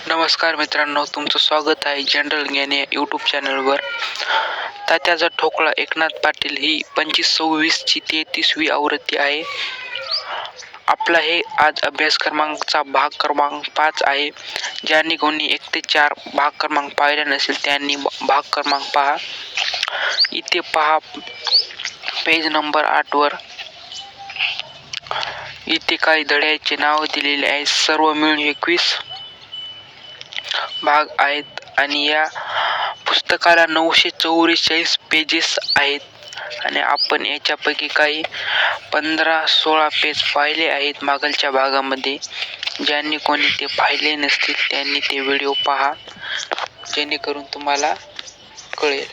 नमस्कार मित्रांनो, तुमचं स्वागत आहे जनरल ज्ञान या यूट्यूब चॅनलवर. तात्याचा ठोकळा एकनाथ पाटील ही 2526ची 33वी आवृत्ती आहे. आपला हे आज अभ्यास क्रमांकचा भाग क्रमांक 5 आहे. ज्यांनी कोणी 1 ते 4 भाग क्रमांक पाहिला नसेल त्यांनी भाग क्रमांक पहा. इथे पहा पेज नंबर 8 वर. इथे काही धड्याचे नाव दिलेले आहे. सर्व मिळून 21 भाग आहेत आणि या पुस्तकाला 944 पेजेस आहेत आणि आपण याच्यापैकी काही 15-16 पेज पाहिले आहेत मागलच्या भागामध्ये. ज्यांनी कोणी ते पाहिले नसतील त्यांनी ते व्हिडिओ पहा, जेणेकरून तुम्हाला कळेल.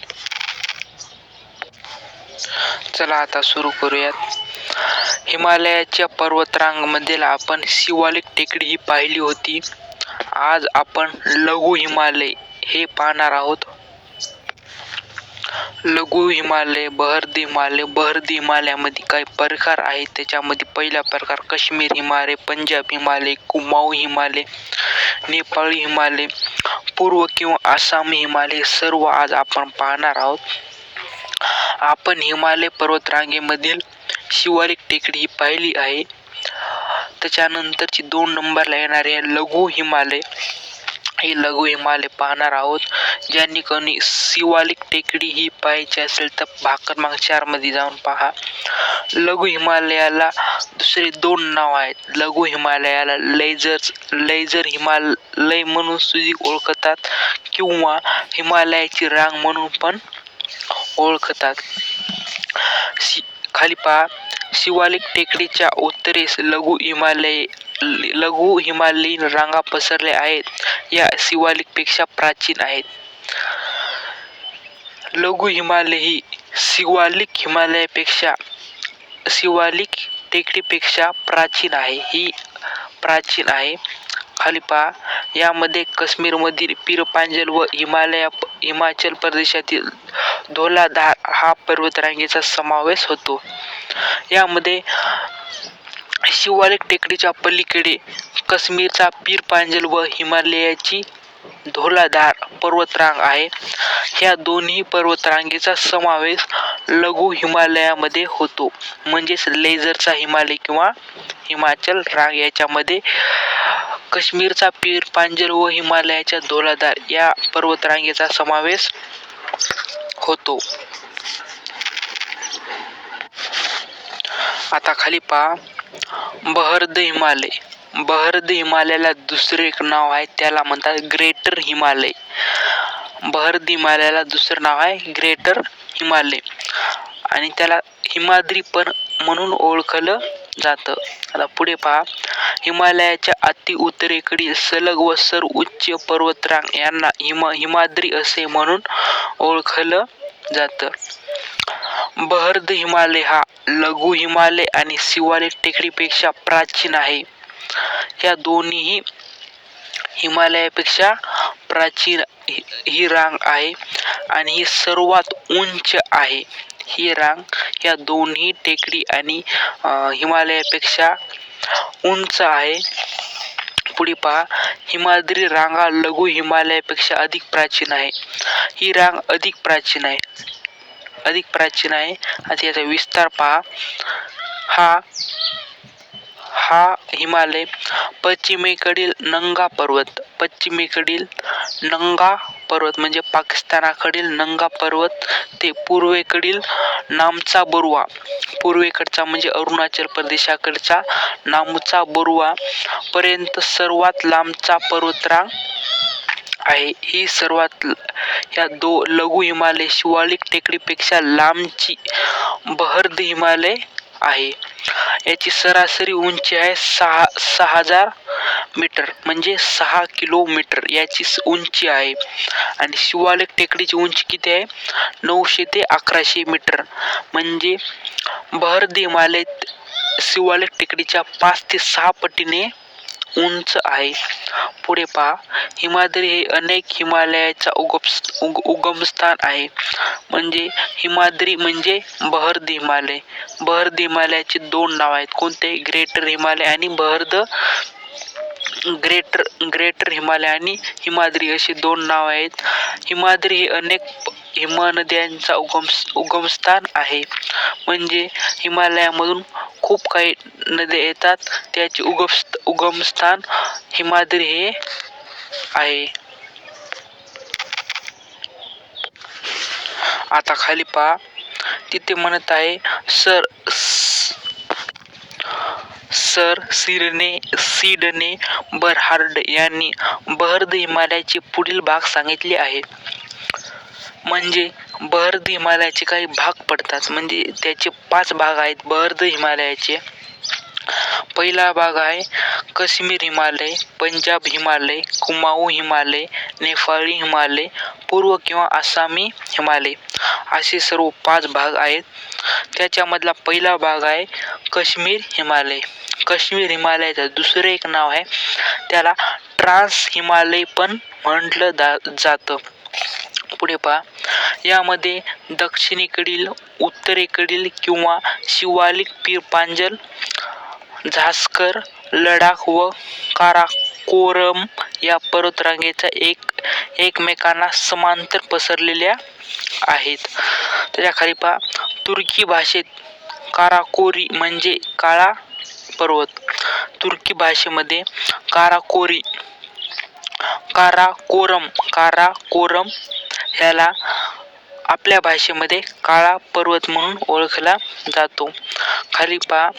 चला आता सुरू करूयात. हिमालयाच्या पर्वतरांगमधील आपण शिवालिक टेकडी ही पाहिली होती. आज आपण लघु हिमालय हे पाहणार आहोत. लघु हिमालय, बहर्द हिमालयामध्ये काही प्रकार आहेत. त्याच्यामध्ये पहिला प्रकार काश्मीर हिमालय, पंजाब हिमालय, कुमाऊ हिमालय, नेपाळी हिमालय, पूर्व किंवा आसामी हिमालय सर्व आज आपण पाहणार आहोत. आपण हिमालय पर्वतरांगेमधील शिवालिक टेकडी ही पाहिली आहे. त्याच्यानंतरची 2 नंबरला येणारे लघु हिमालय, ही लघु हिमालय पाहणार आहोत. ज्यांनी कोणी शिवालिक टेकडी ही पाहायची असेल तर भाग क्रमांक 4 मध्ये जाऊन पहा. लघु हिमालयाला दुसरे 2 नाव आहेत. लघु हिमालयाला लेझर हिमालय म्हणून सुद्धा ओळखतात किंवा हिमालयाची रांग म्हणून पण ओळखतात. खाली पहा. शिवालिक टेकडीच्या उत्तरेस लघु हिमालयीन रांगा पसरल्या आहेत. या शिवालिकपेक्षा प्राचीन आहेत. लघु हिमालय ही शिवालिक टेकडीपेक्षा प्राचीन आहे. खाली पहा. यामध्ये काश्मीरमधील पीरपांजल व हिमाचल प्रदेशातील धौलाधार हा पर्वतरांगेचा समावेश होतो. यामध्ये शिवालिक टेकडीच्या पलीकडे काश्मीरचा पीरपांजल व हिमालयाची धौलाधार पर्वतरांग आहे. ह्या दोन्ही पर्वतरांगेचा समावेश लघु हिमालयामध्ये होतो. म्हणजेच लेझरचा हिमालय किंवा हिमाचल रांग याच्यामध्ये काश्मीरचा पीरपांजल व हिमालयाच्या धौलाधार या पर्वतरांगेचा समावेश होतो. आता खाली पहा. बहर्द हिमालयाला दुसरे एक नाव आहे, त्याला म्हणतात ग्रेटर हिमालय. बहर्द हिमालयाला दुसरं नाव आहे ग्रेटर हिमालय आणि त्याला हिमाद्री पण म्हणून ओळखलं जातं. आता पुढे पहा. हिमालयाच्या अति उत्तरेकडील सलग व सर्वोच्च पर्वतरांग यांना हिमाद्री असे म्हणून ओळखलं जातं. बहर्द हिमालय हा लघु हिमालय आणि शिवालिक टेकडीपेक्षा प्राचीन आहे. या दोन्ही हिमालयापेक्षा प्राचीन ही रांग आहे आणि ही सर्वात उंच आहे. ही रांग या दोन्ही टेकडी आणि हिमालयापेक्षा उंच आहे. पुढे पहा. हिमाद्री रांगा लघु हिमालयापेक्षा अधिक प्राचीन आहे. ही रांग अधिक प्राचीन आहे. आता याचा विस्तार पहा. हा हिमालय पश्चिमेकडील नंगा पर्वत म्हणजे पाकिस्तानाकडील नंगा पर्वत ते पूर्वेकडील नामचा बरुआ, पूर्वेकडचा म्हणजे अरुणाचल प्रदेशाकडचा नामचा बरुआ पर्यंत सर्वात लांबचा पर्वतरांग आहे. ही सर्वात लघु हिमालय शिवालिक टेकडीपेक्षा लांबची बहर्द हिमालय आहे. याची सरासरी उंची आहे 6000 मीटर म्हणजे 6 किलोमीटर याची उंची आहे. आणि शिवालिक टेकडीची उंची किती आहे? 900 ते 1100 मीटर म्हणजे बहर्द हिमालय शिवालिक टेकडीच्या 5 ते 6 पटीने उंच आहे. पुढे पहा. हिमाद्री हे अनेक हिमालयाचा उगमस्थान आहे. म्हणजे हिमाद्री म्हणजे बहर्द हिमालय. बहर्द हिमालयाचे 2 नाव आहेत. कोणते? ग्रेटर हिमालय आणि बहर्द ग्रेटर हिमालय आणि हिमाद्री अशी दोन नाव आहेत. हिमाद्री हे अनेक हिमनद्यांचा उगमस्थान आहे. म्हणजे हिमालयामधून खूप काही नद्या येतात, त्याचे उगमस्थान हिमाद्री हे आहे. आता खाली पहा, तिथे म्हणत आहे सर सिडने बर्हार्ड यांनी बहर्द हिमालयाचे पुढील भाग सांगितले आहे. म्हणजे बहर्द हिमालयाचे काही भाग पडतात, म्हणजे त्याचे 5 भाग आहेत बहर्द हिमालयाचे. पहिला भाग आहे काश्मीर हिमालय, पंजाब हिमालय, कुमाऊ हिमालय, नेपाळी हिमालय, पूर्व किंवा आसामी हिमालय असे सर्व 5 भाग आहेत. त्याच्यामधला पहिला भाग आहे काश्मीर हिमालय. काश्मीर हिमालयाचं दुसरं एक नाव आहे, त्याला ट्रान्स हिमालय पण म्हटलं जातं. पुढे पहा, यामध्ये दक्षिणेकडील, उत्तरेकडील किंवा शिवालिक पीर पांजल, झास्कर, लडाख व काराकोरम या पर्वतरांगेच्या एकमेकांना समांतर पसरलेल्या आहेत. त्याच्या खाली पहा, तुर्की भाषेत काराकोरी म्हणजे काळा पर्वत. तुर्की भाषेमध्ये काराकोरम ह्याला आपल्या भाषेमध्ये काळा पर्वत म्हणून ओळखला जातो. खाली पहा,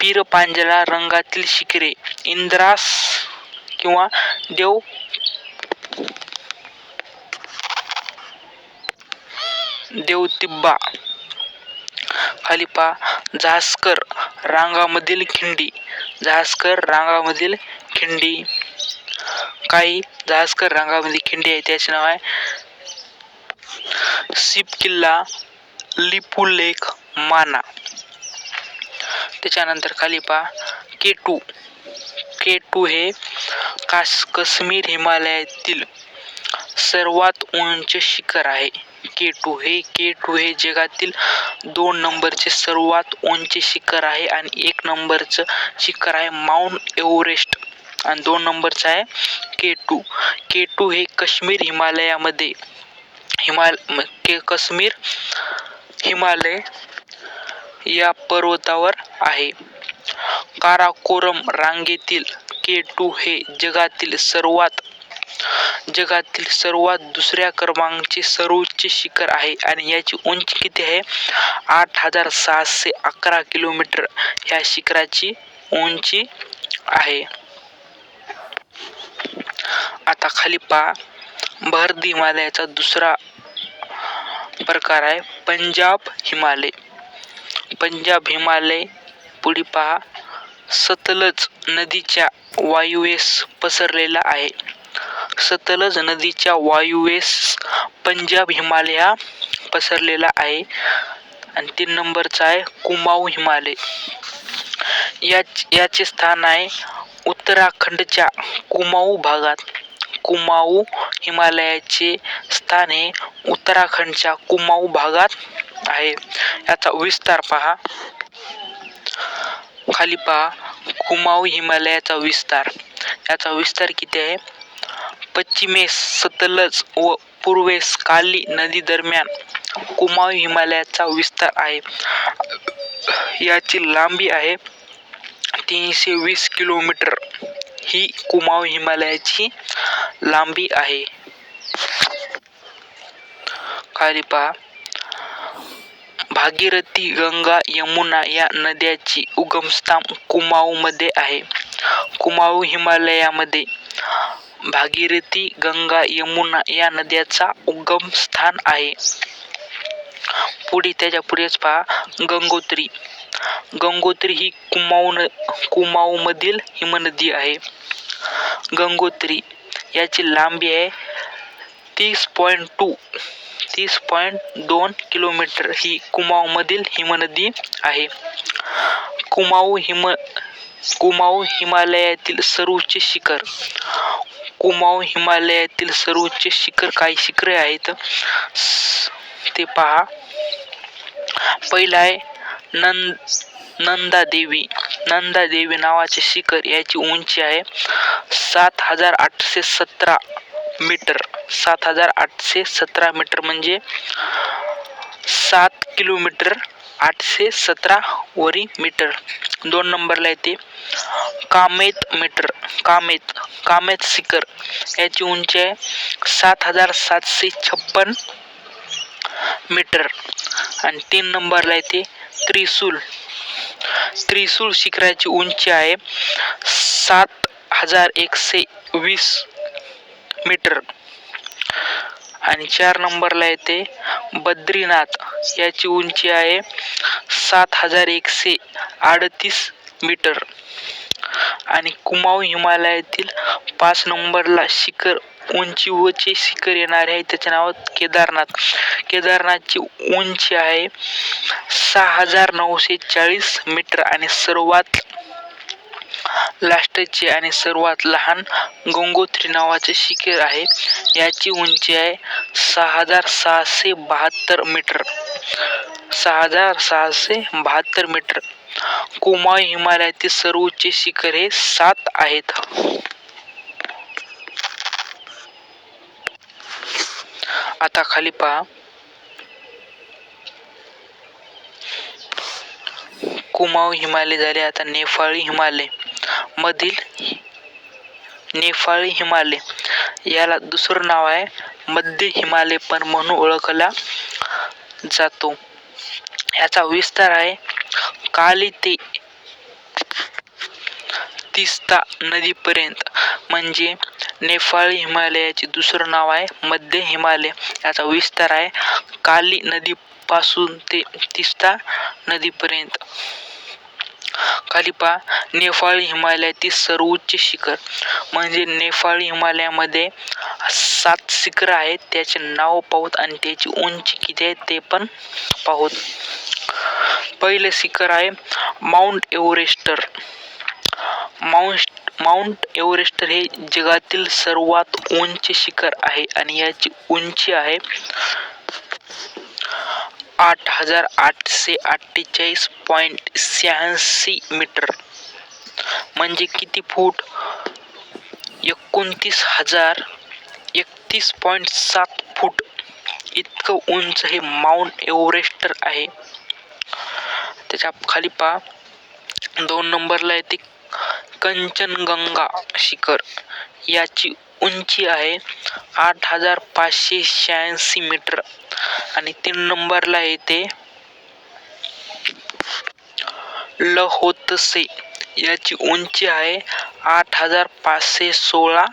पीर पांजला रंगातील शिखरे, इंद्रास किंवा देवतिब्बा. खाली पहा, झास्कर रांगामधील खिंडी. काही झास्कर रांगामधील खिंडी आहे, त्याचे नाव आहे सिपकिल्ला, लिपुलेख, माना. त्याच्यानंतर खाली पहा, केटू हे काश्मीर हिमालयातील सर्वात उंच शिखर आहे. केटू हे जगातील 2 नंबरचे सर्वात उंच शिखर आहे आणि 1 नंबरचं शिखर आहे माउंट एव्हरेस्ट आणि 2 नंबरचं आहे केटू. केटू हे काश्मीर हिमालय या पर्वतावर आहे. काराकोरम रांगेतील केटू हे जगातील सर्वात दुसऱ्या क्रमांकाचे सर्वोच्च शिखर आहे आणि याची उंची किती आहे? 8611 किलोमीटर ह्या शिखराची उंची आहे. आता खाली पहा, बहर्द हिमालयाचा दुसरा प्रकार आहे पंजाब हिमालय. पुढे पहा, सतलज नदीच्या वायुव्येस पसरलेला आहे. सतलज नदीच्या वायुव्येस पंजाब हिमालय हा पसरलेला आहे. आणि 3 नंबरचा आहे कुमाऊ हिमालय. याचे स्थान आहे उत्तराखंडच्या कुमाऊ भागात. कुमाऊ हिमालयाचे स्थान हे उत्तराखंडच्या कुमाऊ भागात आहे. याचा विस्तार पहा. खाली पहा, कुमाऊ हिमालयाचा विस्तार. याचा विस्तार किती आहे? पश्चिमेस सतलज व पूर्वेस काली नदी दरम्यान कुमाऊ हिमालयाचा विस्तार आहे. याची लांबी आहे 320 किलोमीटर. ही कुमाऊ हिमालयाची लांबी आहे. खाली पहा, भागीरथी, गंगा, यमुना या नद्याची उगमस्थान कुमाऊ मध्ये आहे. कुमाऊ हिमालयामध्ये भागीरथी, गंगा, यमुना या नद्याचा उगम स्थान आहे. त्याच्या पुढेच पहा, गंगोत्री ही कुमाऊ मधील हिमनदी आहे. गंगोत्री याची लांबी आहे 30.2 किलोमीटर. ही कुमाऊ मधील हिमनदी आहे. कुमाऊ हिमालयातील सर्वोच्च शिखर. कुमाऊ हिमालयातील सर्वोच्च शिखर काही शिखरे आहेत ते पहा. पहिला आहे नंदा देवी. नंदा देवी नावाचे शिखर, याची उंची आहे 7,817 मीटर. 7,817 मीटर म्हणजे 7 किलोमीटर 817 वरी मीटर. 2 नंबरला येते कामेत मीटर. कामेत शिखर, याची उंची आहे 7,756 मीटर. आणि 3 नंबरला येते त्रिशूल शिखराची उंची आहे 7,120 मीटर. आणि 4 नंबरला येते बद्रीनाथ, याची उंची आहे 7,138 मीटर. आणि कुमाऊ हिमालयातील 5 नंबरला शिखर, उंचीचे शिखर येणारे आहे, त्याचे नाव केदारनाथ. केदारनाथची उंची आहे 6,940 मीटर. आणि सर्वात लास्टचे आणि सर्वात लहान गंगोत्री नावाचे शिखर आहे, याची उंची आहे 6,672 मीटर. 6,672 मीटर. कुमाऊ हिमालयातील सर्वोच्च शिखर हे 7 आहेत. आता खाली पहा, कुमाऊ हिमालय झाले. आता नेपाळी हिमालय मधील नेपाळी हिमालय, याला दुसरं नाव आहे मध्य हिमालय पण म्हणून ओळखला जातो. याचा विस्तार आहे काली ते तीस्ता नदीपर्यंत. म्हणजे नेपाळी हिमालयाचे दुसरं नाव आहे मध्य हिमालय. याचा विस्तार आहे काली नदीपासून ते तीस्ता नदीपर्यंत. खाली पहा, नेपाळी हिमालयातील सर्वोच्च शिखर. म्हणजे नेपाळी हिमालयामध्ये 7 शिखर आहेत, त्याचे नाव पाहूत आणि त्याची उंची किती आहे ते पण पाहूत. पहिले शिखर आहे माउंट एव्हरेस्ट. माउंट एव्हरेस्ट हे जगातील सर्वात उंच शिखर आहे आणि याची उंची आहे 8,848.86 मीटर. म्हणजे किती फूट? 29,031.7 फूट इतकं उंच हे माउंट एव्हरेस्ट आहे. त्याच्या खाली पहा, 2 नंबरला येते कंचनगंगा शिखर. याची उंची आहे 8,586 मीटर. आणि 3 नंबरला येते लहोत्से. याची उंची आहे 8,516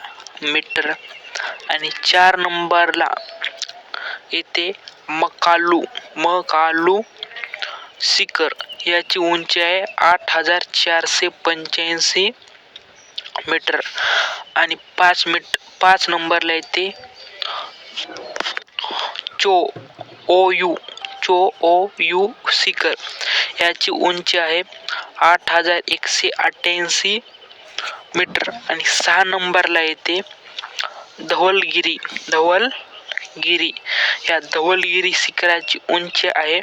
मीटर. आणि 4 नंबरला येते मकालू शिखर. याची उंची आहे 8,485 मीटर. आणि 5 नंबरला येते चो ओयू शिखर. याची उंची आहे 8,188 मीटर. आणि 6 नंबरला येते धवलगिरी. या धवलगिरी शिखराची उंची आहे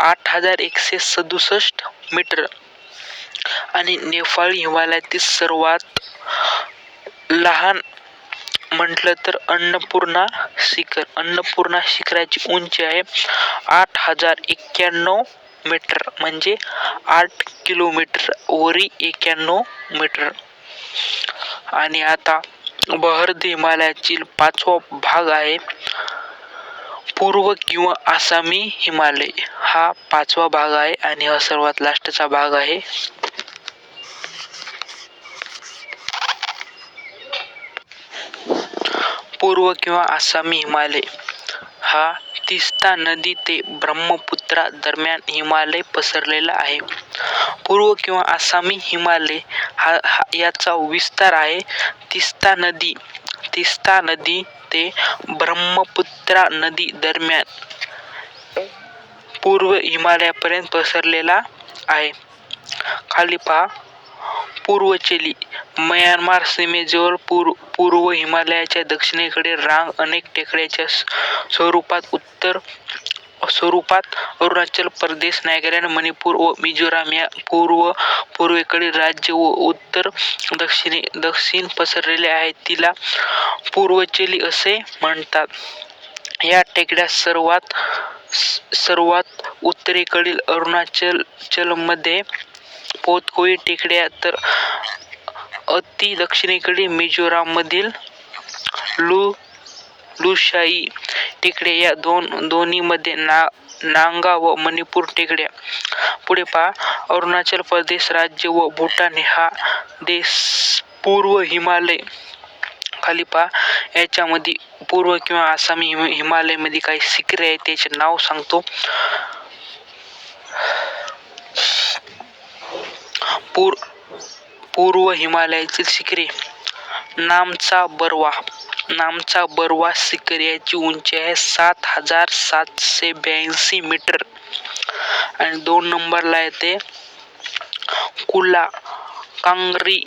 8,167 मीटर. आणि नेपाळी हिमालयातील सर्वात लहान म्हटलं तर अन्नपूर्णा शिखराची उंची आहे 8,091 मीटर. म्हणजे 8 किलोमीटर वरी 91 मीटर. आणि आता बहरदी हिमालयातील 5वा भाग आहे पूर्व किंवा आसामी हिमालय. हा 5वा भाग आहे आणि हा सर्वात लास्टचा भाग आहे. पूर्व किंवा आसामी हिमालय हा तीस्ता नदी ते ब्रह्मपुत्रा दरम्यान हिमालय पसरलेला आहे. पूर्व किंवा आसामी हिमालय याचा विस्तार आहे तीस्ता नदी ते ब्रह्मपुत्रा नदी दरम्यान पूर्व हिमालयापर्यंत पसरलेला आहे. खाली पहा, पूर्वचली म्यानमार सीमेजवळ पूर्व हिमालयाच्या दक्षिणेकडे रांग अनेक टेकड्यांच्या स्वरूपात उत्तर स्वरूपात अरुणाचल प्रदेश, नागालँड, मणिपूर व मिझोराम या पूर्वेकडील राज्य व दक्षिण पसरलेले आहेत. तिला पूर्वचली असे म्हणतात. या टेकड्या सर्वात उत्तरेकडील अरुणाचलमध्ये पोतकोई टेकड्या तर अति दक्षिणेकडील मिझोराममधील लुशाई टेकड्या या दोन्हीमध्ये नांगा व मणिपूर टेकड्या. पुढे पहा, अरुणाचल प्रदेश राज्य व भूटान हा देश पूर्व हिमालय. खाली पहा, याच्यामध्ये पूर्व किंवा आसामी हिमालयमध्ये काही शिखरे आहेत त्याचे नाव सांगतो. पूर्व हिमालयातील शिखरे. नामचा बर्वा शिखर याची उंची आहे 7,782 मीटर आणि 2 नंबरला येते कुला कांगरी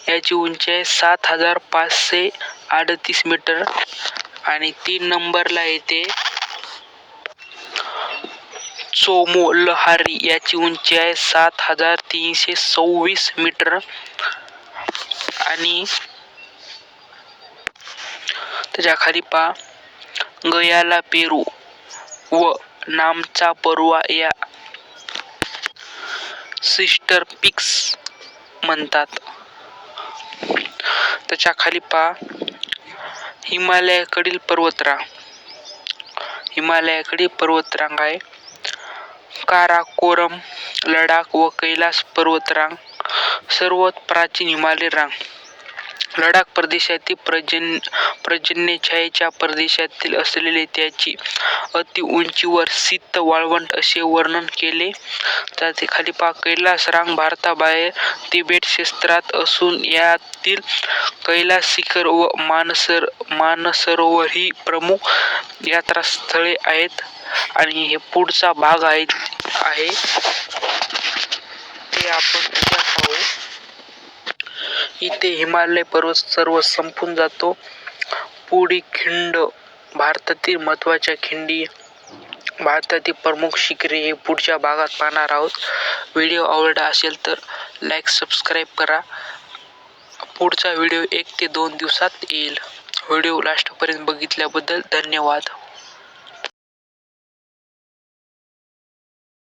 याची उंची आहे 7,538 मीटर आणि 3 नंबरला येते चोमो लहारी याची उंची आहे 7,326 मीटर आणि त्याच्या खाली पहा, गयाला पेरू व नामचा बर्वा या सिस्टर पिक्स म्हणतात. त्याच्या खाली पहा, हिमालयाकडील पर्वतरांग आहे. काराकोरम, लडाख व कैलास पर्वतरांग. सर्वात प्राचीन हिमालय रांग. लडाख प्रदेशातील पर्जन्यछायेच्या प्रदेशातील असलेले त्याची अति उंचीवर शीत वाळवंट असे वर्णन केले जाते. खाली पहा, कैलास रांग भारताबाहेर तिबेट क्षेत्रात असून यातील कैलास शिखर व मानसरोवर ही प्रमुख यात्रास्थळे आहेत. आणि हे पुढचा भाग आहे ते आपण उद्या पाहू. इथे हिमालय पर्वत सर्व संपून जातो. पुढील खिंड भारतातील महत्त्वाच्या खिंडी, भारतातील प्रमुख शिखरे हे पुढच्या भागात पाहणार आहोत. व्हिडिओ आवडला असेल तर लाईक, सबस्क्राईब करा. पुढचा व्हिडिओ 1 ते 2 दिवसात येईल. व्हिडिओ लास्टपर्यंत बघितल्याबद्दल धन्यवाद.